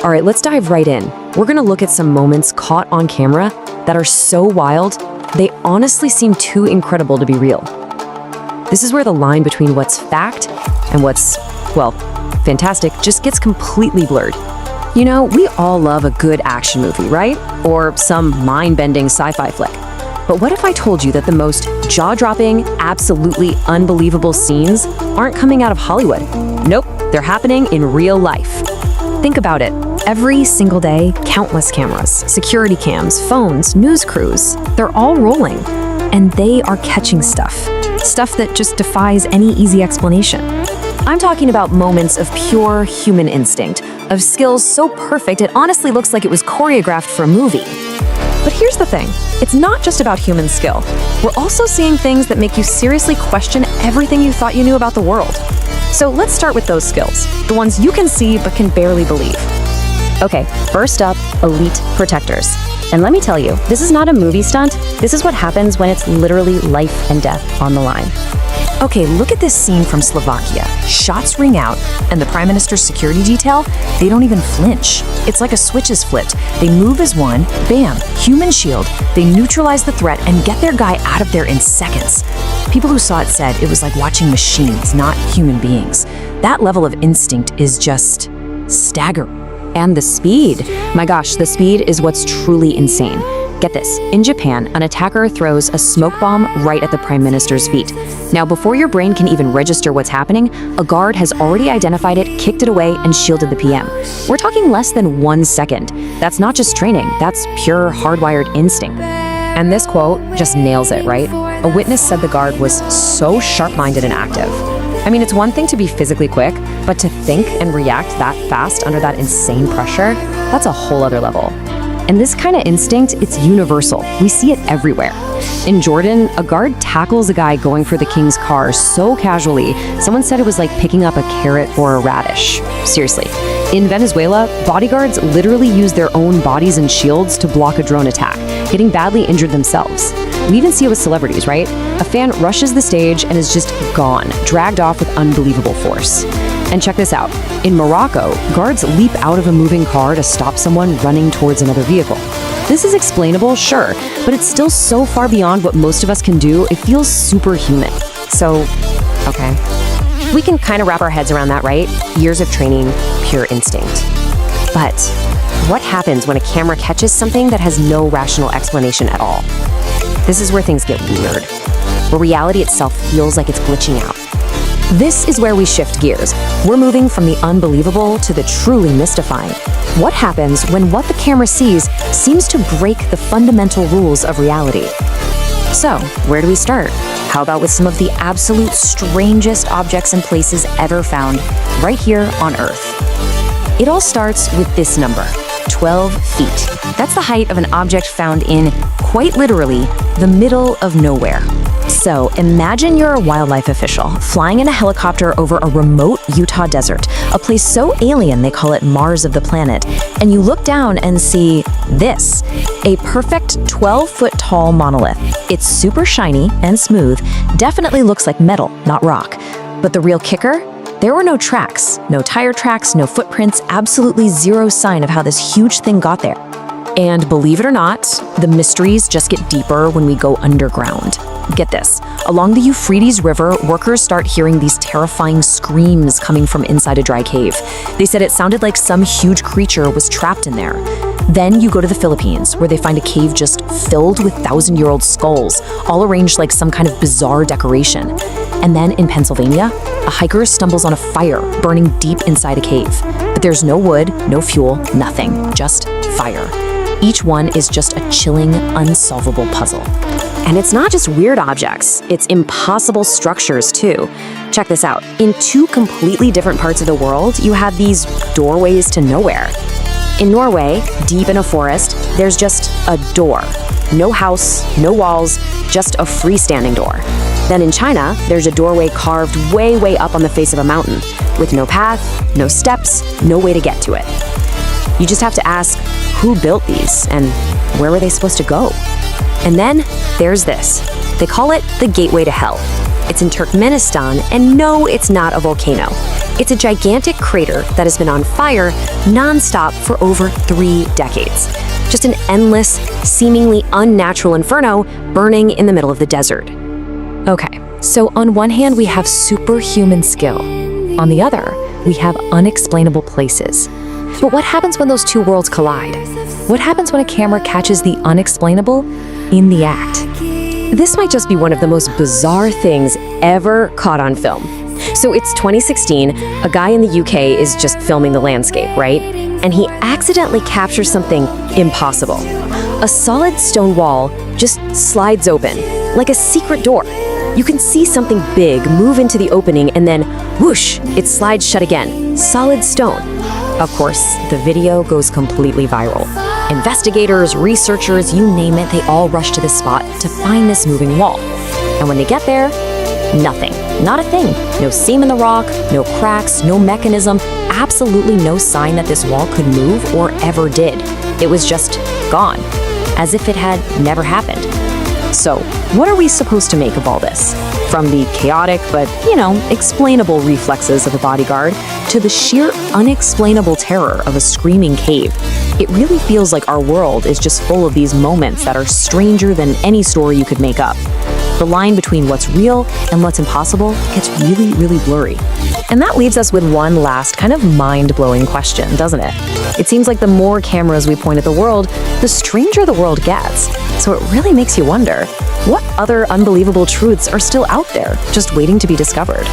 All right, let's dive right in. We're gonna look at some moments caught on camera that are so wild, they honestly seem too incredible to be real. This is where the line between what's fact and what's, well, fantastic just gets completely blurred. You know, we all love a good action movie, right? Or some mind-bending sci-fi flick. But what if I told you that the most jaw-dropping, absolutely unbelievable scenes aren't coming out of Hollywood? Nope, they're happening in real life. Think about it. Every single day, countless cameras, security cams, phones, news crews, they're all rolling. And they are catching stuff. Stuff that just defies any easy explanation. I'm talking about moments of pure human instinct, of skills so perfect it honestly looks like it was choreographed for a movie. But here's the thing, it's not just about human skill. We're also seeing things that make you seriously question everything you thought you knew about the world. So let's start with those skills, the ones you can see but can barely believe. Okay, first up, elite protectors. And let me tell you, this is not a movie stunt. This is what happens when it's literally life and death on the line. Okay, look at this scene from Slovakia. Shots ring out, and the Prime Minister's security detail, they don't even flinch. It's like a switch is flipped. They move as one, bam, human shield. They neutralize the threat and get their guy out of there in seconds. People who saw it said it was like watching machines, not human beings. That level of instinct is just staggering. And the speed. My gosh, the speed is what's truly insane. Get this, in Japan, an attacker throws a smoke bomb right at the Prime Minister's feet. Now, before your brain can even register what's happening, a guard has already identified it, kicked it away, and shielded the PM. We're talking less than 1 second. That's not just training, that's pure hardwired instinct. And this quote just nails it, right? A witness said the guard was so sharp-minded and active. I mean, it's one thing to be physically quick, but to think and react that fast under that insane pressure, that's a whole other level. And this kind of instinct, it's universal. We see it everywhere. In Jordan, a guard tackles a guy going for the king's car so casually, someone said it was like picking up a carrot or a radish. Seriously. In Venezuela, bodyguards literally use their own bodies and shields to block a drone attack, getting badly injured themselves. We even see it with celebrities, right? A fan rushes the stage and is just gone, dragged off with unbelievable force. And check this out. In Morocco, guards leap out of a moving car to stop someone running towards another vehicle. This is explainable, sure, but it's still so far beyond what most of us can do, it feels superhuman. So, okay. We can kind of wrap our heads around that, right? Years of training, pure instinct. But what happens when a camera catches something that has no rational explanation at all? This is where things get weird, where reality itself feels like it's glitching out. This is where we shift gears. We're moving from the unbelievable to the truly mystifying. What happens when what the camera sees seems to break the fundamental rules of reality? So, where do we start? How about with some of the absolute strangest objects and places ever found right here on Earth? It all starts with this number, 12 feet. That's the height of an object found in, quite literally, the middle of nowhere. So imagine you're a wildlife official flying in a helicopter over a remote Utah desert, a place so alien they call it Mars of the planet, and you look down and see this, a perfect 12-foot tall monolith. It's super shiny and smooth, definitely looks like metal, not rock. But the real kicker? There were no tracks, no tire tracks, no footprints, absolutely zero sign of how this huge thing got there. And believe it or not, the mysteries just get deeper when we go underground. Get this, along the Euphrates River, workers start hearing these terrifying screams coming from inside a dry cave. They said it sounded like some huge creature was trapped in there. Then you go to the Philippines, where they find a cave just filled with 1,000-year-old skulls, all arranged like some kind of bizarre decoration. And then in Pennsylvania, a hiker stumbles on a fire burning deep inside a cave. But there's no wood, no fuel, nothing, just fire. Each one is just a chilling, unsolvable puzzle. And it's not just weird objects, it's impossible structures too. Check this out. In 2 completely different parts of the world, you have these doorways to nowhere. In Norway, deep in a forest, there's just a door. No house, no walls, just a freestanding door. Then in China, there's a doorway carved way up on the face of a mountain, with no path, no steps, no way to get to it. You just have to ask, who built these, and where were they supposed to go? And then there's this. They call it the Gateway to Hell. It's in Turkmenistan, and no, it's not a volcano. It's a gigantic crater that has been on fire nonstop for over 3 decades. Just an endless, seemingly unnatural inferno burning in the middle of the desert. Okay, so on one hand, we have superhuman skill. On the other, we have unexplainable places. But what happens when those two worlds collide? What happens when a camera catches the unexplainable in the act? This might just be one of the most bizarre things ever caught on film. So it's 2016, a guy in the UK is just filming the landscape, right? And he accidentally captures something impossible. A solid stone wall just slides open, like a secret door. You can see something big move into the opening and then whoosh, it slides shut again. Solid stone. Of course, the video goes completely viral. Investigators, researchers, you name it, they all rush to the spot to find this moving wall. And when they get there, nothing. Not a thing. No seam in the rock, no cracks, no mechanism, absolutely no sign that this wall could move or ever did. It was just gone, as if it had never happened. So, what are we supposed to make of all this? From the chaotic but, explainable reflexes of the bodyguard to the sheer unexplainable terror of a screaming cave. It really feels like our world is just full of these moments that are stranger than any story you could make up. The line between what's real and what's impossible gets really, really blurry. And that leaves us with one last kind of mind-blowing question, doesn't it? It seems like the more cameras we point at the world, the stranger the world gets. So it really makes you wonder, what other unbelievable truths are still out there, just waiting to be discovered?